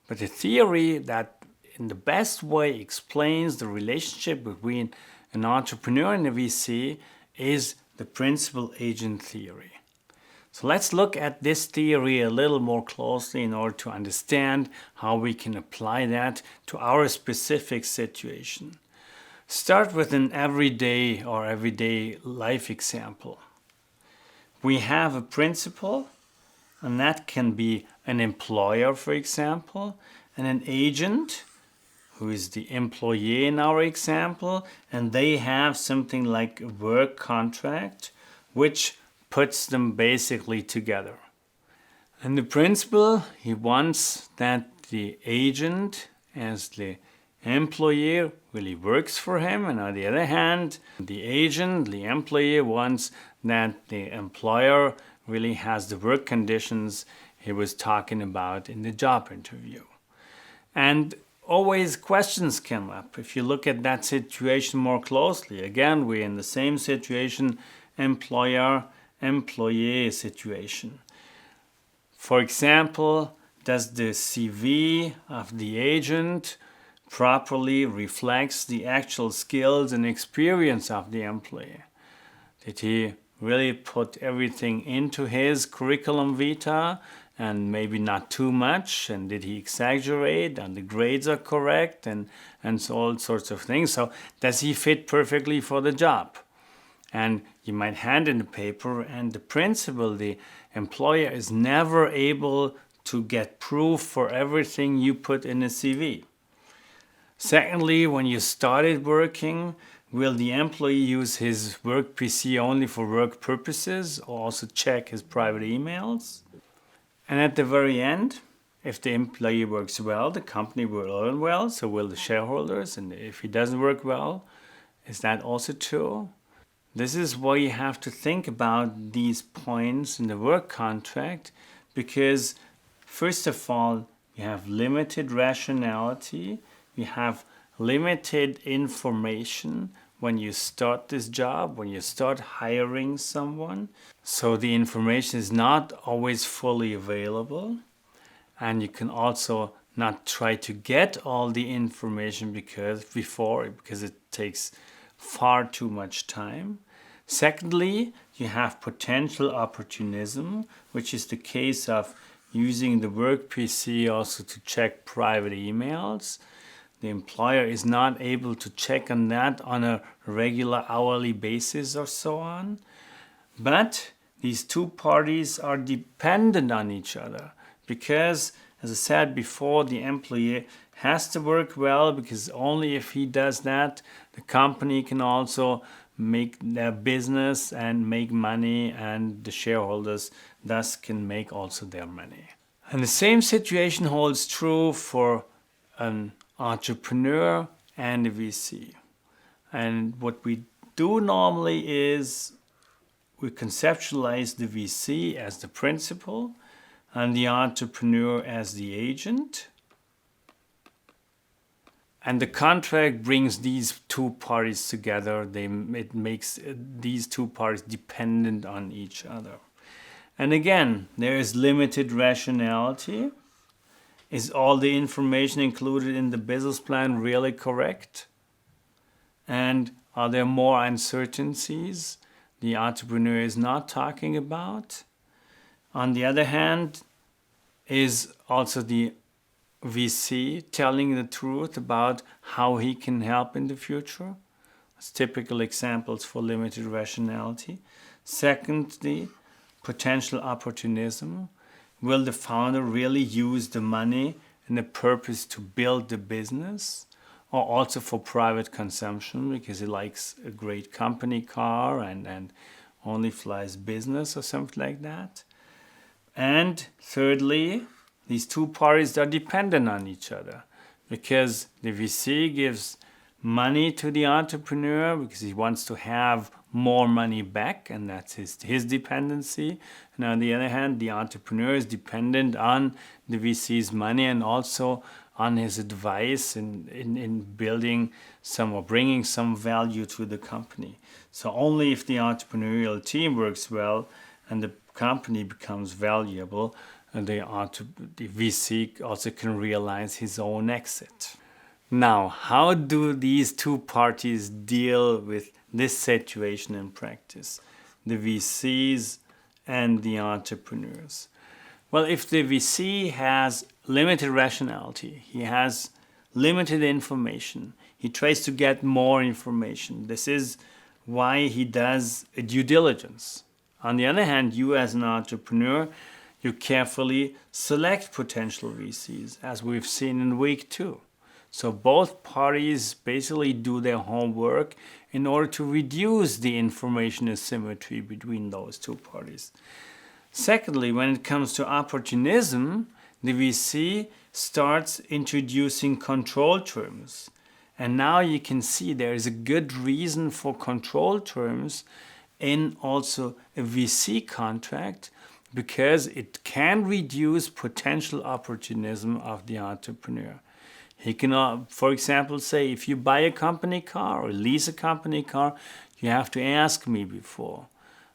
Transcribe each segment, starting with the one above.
But a theory that in the best way explains the relationship between an entrepreneur and a VC is the principal-agent theory. So let's look at this theory a little more closely in order to understand how we can apply that to our specific situation. Start with an everyday life example. We have a principal, and that can be an employer, for example, and an agent, who is the employee in our example, and they have something like a work contract, which puts them basically together. And the principal, he wants that the agent, as the employee, really works for him, and on the other hand, the agent, the employee, wants that the employer really has the work conditions he was talking about in the job interview. And always questions come up. If you look at that situation more closely, again, we're in the same situation, employer-employee situation. For example, does the CV of the agent properly reflects the actual skills and experience of the employee? Did he really put everything into his curriculum vitae and maybe not too much? And did he exaggerate? And the grades are correct and so all sorts of things. So does he fit perfectly for the job? And you might hand in the paper, and the principal, the employer, is never able to get proof for everything you put in a CV. Secondly, when you started working, will the employee use his work PC only for work purposes, or also check his private emails? And at the very end, if the employee works well, the company will earn well, so will the shareholders. And if he doesn't work well, is that also true? This is why you have to think about these points in the work contract, because first of all, you have limited rationality, you have limited information when you start this job, when you start hiring someone. So the information is not always fully available, and you can also not try to get all the information because it takes far too much time. Secondly, you have potential opportunism, which is the case of using the work PC also to check private emails. The employer is not able to check on that on a regular hourly basis or so on. But these two parties are dependent on each other because, as I said before, the employee has to work well, because only if he does that, the company can also make their business and make money, and the shareholders thus can make also their money. And the same situation holds true for an entrepreneur and a VC. And what we do normally is we conceptualize the VC as the principal and the entrepreneur as the agent. And the contract brings these two parties together. It makes these two parties dependent on each other. And again, there is limited rationality. Is all the information included in the business plan really correct? And are there more uncertainties the entrepreneur is not talking about? On the other hand, is also the VC telling the truth about how he can help in the future? That's typical examples for limited rationality. Secondly, potential opportunism. Will the founder really use the money and the purpose to build the business, or also for private consumption because he likes a great company car and only flies business or something like that? And thirdly, these two parties are dependent on each other because the VC gives money to the entrepreneur because he wants to have more money back, and that's his dependency. And on the other hand, the entrepreneur is dependent on the VC's money and also on his advice in building some or bringing some value to the company. So only if the entrepreneurial team works well and the company becomes valuable, and the VC also can realize his own exit. Now, how do these two parties deal with this situation in practice? The VCs and the entrepreneurs. Well, if the VC has limited rationality, he has limited information, he tries to get more information. This is why he does a due diligence. On the other hand, you as an entrepreneur, you carefully select potential VCs, as we've seen in week 2. So both parties basically do their homework in order to reduce the information asymmetry between those two parties. Secondly, when it comes to opportunism, the VC starts introducing control terms. And now you can see there is a good reason for control terms in also a VC contract, because it can reduce potential opportunism of the entrepreneur. He can, for example, say, if you buy a company car or lease a company car, you have to ask me before.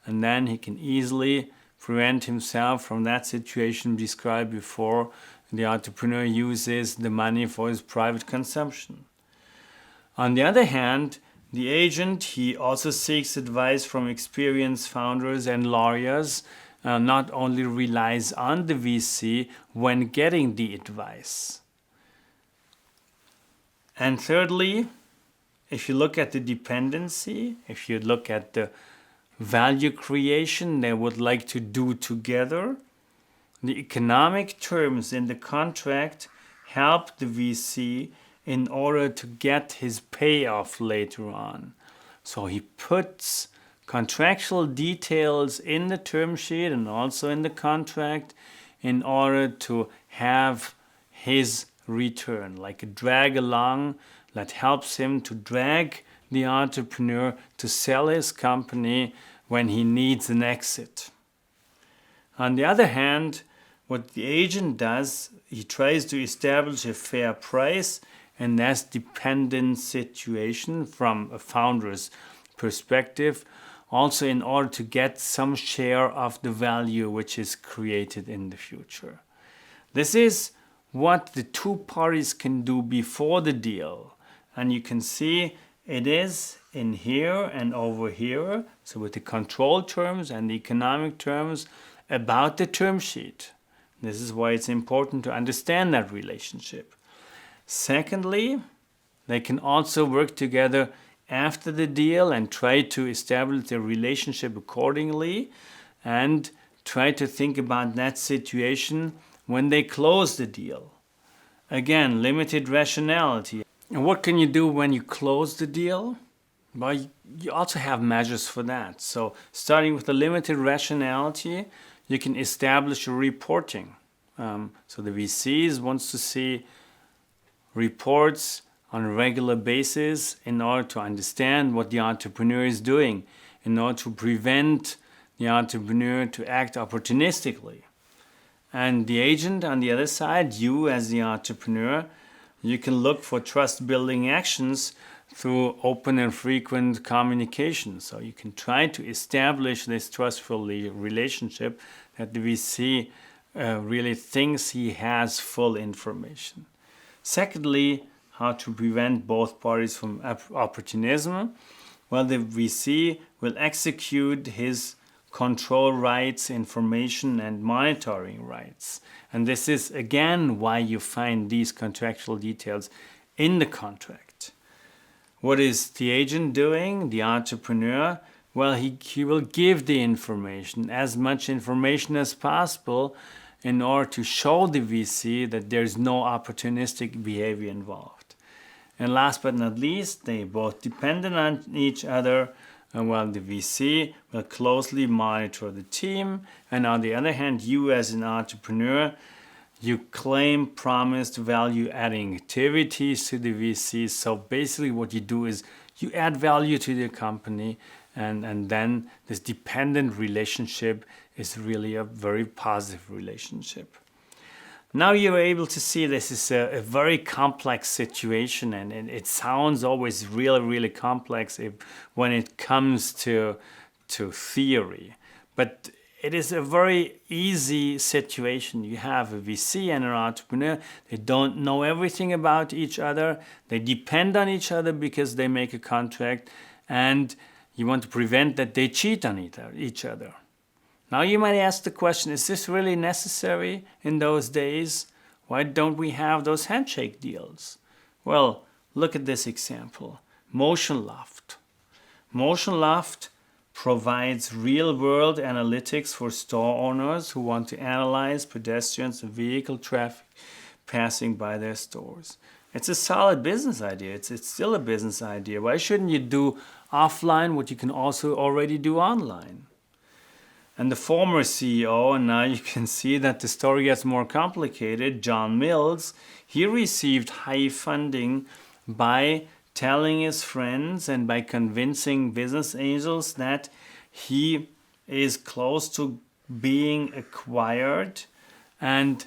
And then he can easily prevent himself from that situation described before. The entrepreneur uses the money for his private consumption. On the other hand, the agent, he also seeks advice from experienced founders and lawyers, not only relies on the VC when getting the advice. And thirdly, if you look at the dependency, if you look at the value creation they would like to do together, the economic terms in the contract help the VC in order to get his payoff later on. So he puts contractual details in the term sheet and also in the contract in order to have his return, like a drag along that helps him to drag the entrepreneur to sell his company when he needs an exit. On the other hand, what the agent does, he tries to establish a fair price and thus dependent situation from a founder's perspective, also in order to get some share of the value which is created in the future. This is what the two parties can do before the deal. And you can see it is in here and over here, so with the control terms and the economic terms about the term sheet. This is why it's important to understand that relationship. Secondly, they can also work together after the deal and try to establish their relationship accordingly and try to think about that situation when they close the deal. Again, limited rationality. And what can you do when you close the deal? Well, you also have measures for that. So starting with the limited rationality, you can establish a reporting. So the VCs wants to see reports on a regular basis in order to understand what the entrepreneur is doing, in order to prevent the entrepreneur to act opportunistically. And the agent on the other side, you as the entrepreneur, you can look for trust-building actions through open and frequent communication. So you can try to establish this trustful relationship that the VC really thinks he has full information. Secondly, how to prevent both parties from opportunism. Well, the VC will execute his control rights, information, and monitoring rights. And this is again why you find these contractual details in the contract. What is the agent doing, the entrepreneur? Well, he will give the information, as much information as possible, in order to show the VC that there's no opportunistic behavior involved. And last but not least, they both dependent on each other. While the VC will closely monitor the team, and on the other hand, you as an entrepreneur, you claim promised value-adding activities to the VC. So basically what you do is you add value to the company, and then this dependent relationship is really a very positive relationship. Now you're able to see this is a very complex situation, and it sounds always really, really complex when it comes to theory. But it is a very easy situation. You have a VC and an entrepreneur. They don't know everything about each other. They depend on each other because they make a contract, and you want to prevent that they cheat on each other. Now you might ask the question, is this really necessary in those days? Why don't we have those handshake deals? Well, look at this example. MotionLoft. MotionLoft provides real-world analytics for store owners who want to analyze pedestrians and vehicle traffic passing by their stores. It's a solid business idea. It's still a business idea. Why shouldn't you do offline what you can also already do online? And the former CEO, and now you can see that the story gets more complicated, John Mills, he received high funding by telling his friends and by convincing business angels that he is close to being acquired, and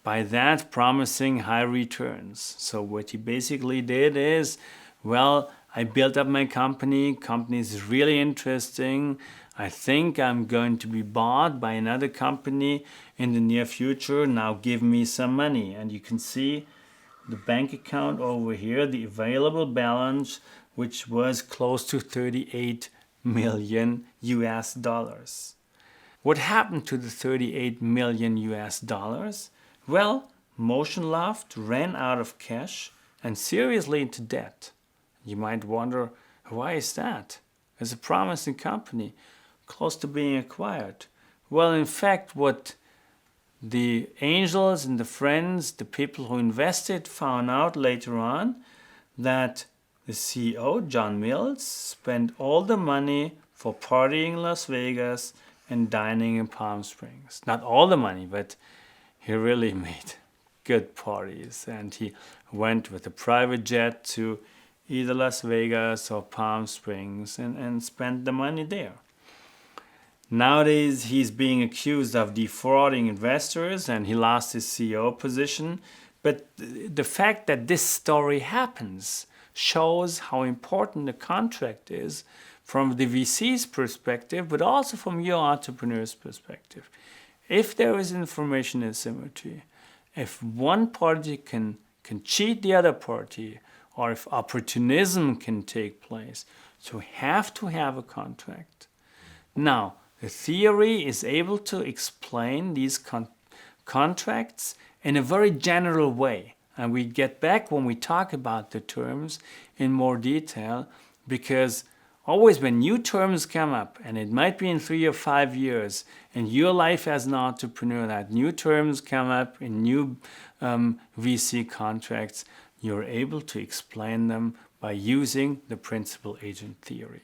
by that promising high returns. So what he basically did is, well, I built up my company is really interesting. I think I'm going to be bought by another company in the near future. Now give me some money. And you can see the bank account over here, the available balance, which was close to 38 million US dollars. What happened to the 38 million US dollars? Well, MotionLoft ran out of cash and seriously into debt. You might wonder, why is that? It's a promising company, close to being acquired. Well, in fact, what the angels and the friends, the people who invested, found out later on that the CEO, John Mills, spent all the money for partying in Las Vegas and dining in Palm Springs. Not all the money, but he really made good parties. And he went with a private jet to either Las Vegas or Palm Springs and spent the money there. Nowadays, he's being accused of defrauding investors and he lost his CEO position. But the fact that this story happens shows how important the contract is from the VC's perspective, but also from your entrepreneur's perspective. If there is information asymmetry, if one party can cheat the other party, or if opportunism can take place, so you have to have a contract. Now, the theory is able to explain these contracts in a very general way. And we get back when we talk about the terms in more detail, because always when new terms come up, and it might be in 3 or 5 years, in your life as an entrepreneur, that new terms come up in new VC contracts, you're able to explain them by using the principal agent theory.